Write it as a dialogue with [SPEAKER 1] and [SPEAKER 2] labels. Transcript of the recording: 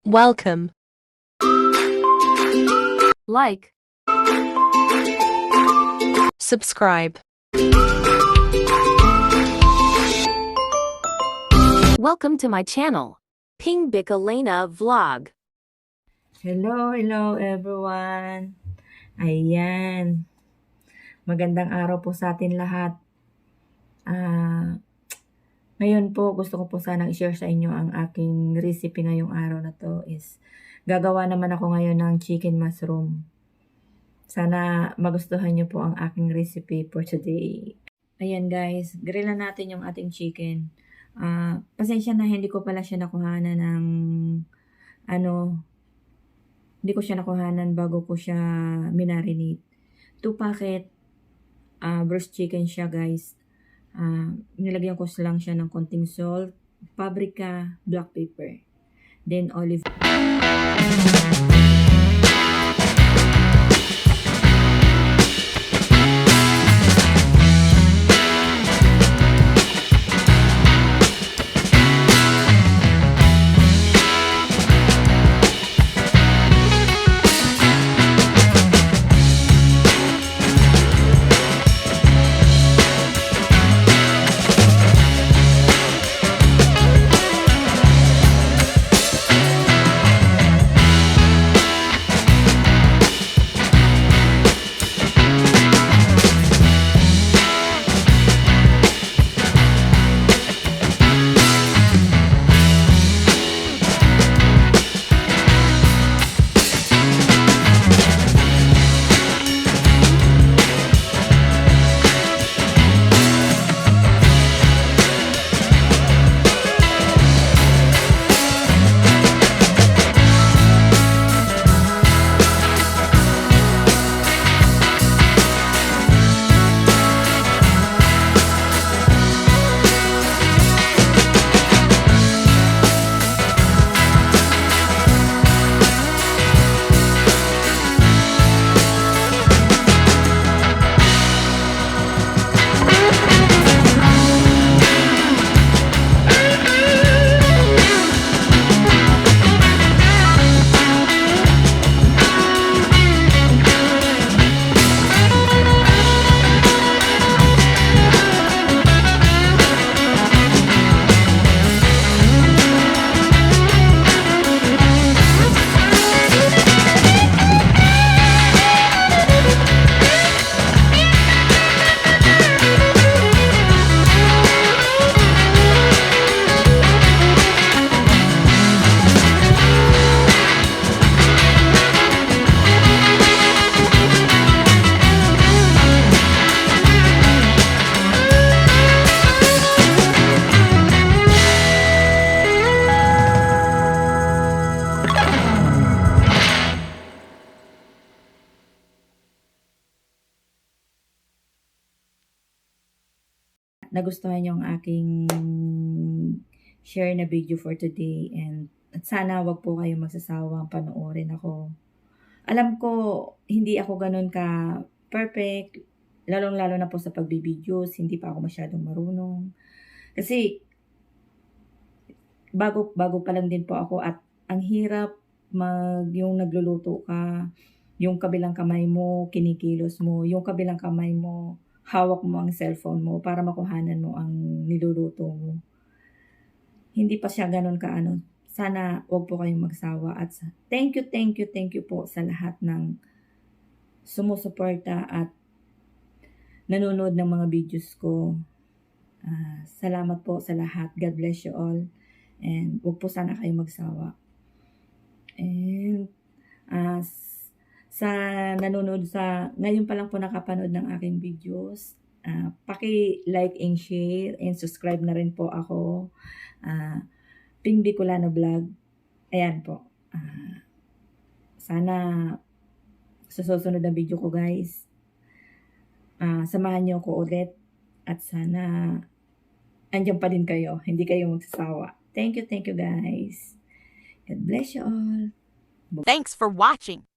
[SPEAKER 1] Welcome.
[SPEAKER 2] Like,
[SPEAKER 1] Subscribe.
[SPEAKER 2] welcome to my channel, Ping Bicolena Vlog.
[SPEAKER 3] Hello everyone. Ayan. Magandang araw po sa atin lahat. Ngayon po gusto ko po sanang i-share sa inyo ang aking recipe ngayong araw na to is gagawa naman ako ngayon ng chicken mushroom. Sana magustuhan niyo po ang aking recipe for today. Ayan guys, grill na natin yung ating chicken. Pasensya na hindi ko pala siya nakuhanan ng hindi ko siya nakuhanan bago ko siya minarinate. 2 packet roast chicken siya guys. Nilagyan ko lang siya ng konting salt, paprika, black pepper, then olive. Nagustuhan niyo ang aking share na video for today and at sana wag po kayong magsasawang panoorin ako. Alam ko hindi ako ganun ka perfect, lalong-lalo na po sa pagbibideo, hindi pa ako masyadong marunong. Kasi bago pa lang din po ako at ang hirap yung nagluluto ka, yung kabilang kamay mo kinikilos mo, yung kabilang kamay mo hawak mo ang cellphone mo para makuhanan mo ang niluluto mo. Hindi pa siya ganun kaano. Sana wag po kayong magsawa at thank you po sa lahat ng sumusuporta at nanonood ng mga videos ko. Salamat po sa lahat. God bless you all. And wag po sana kayong magsawa. And sa nanonood ngayon pa lang po nakapanood ng aking videos, paki-like and share and subscribe na rin po ako. Ping Bicolena Vlog. Ayan po. Sana sa susunod na video ko guys, samahan niyo ako ulit at sana andyan pa din kayo. Hindi kayo magsasawa. Thank you guys. God bless you all.
[SPEAKER 1] Thanks for watching.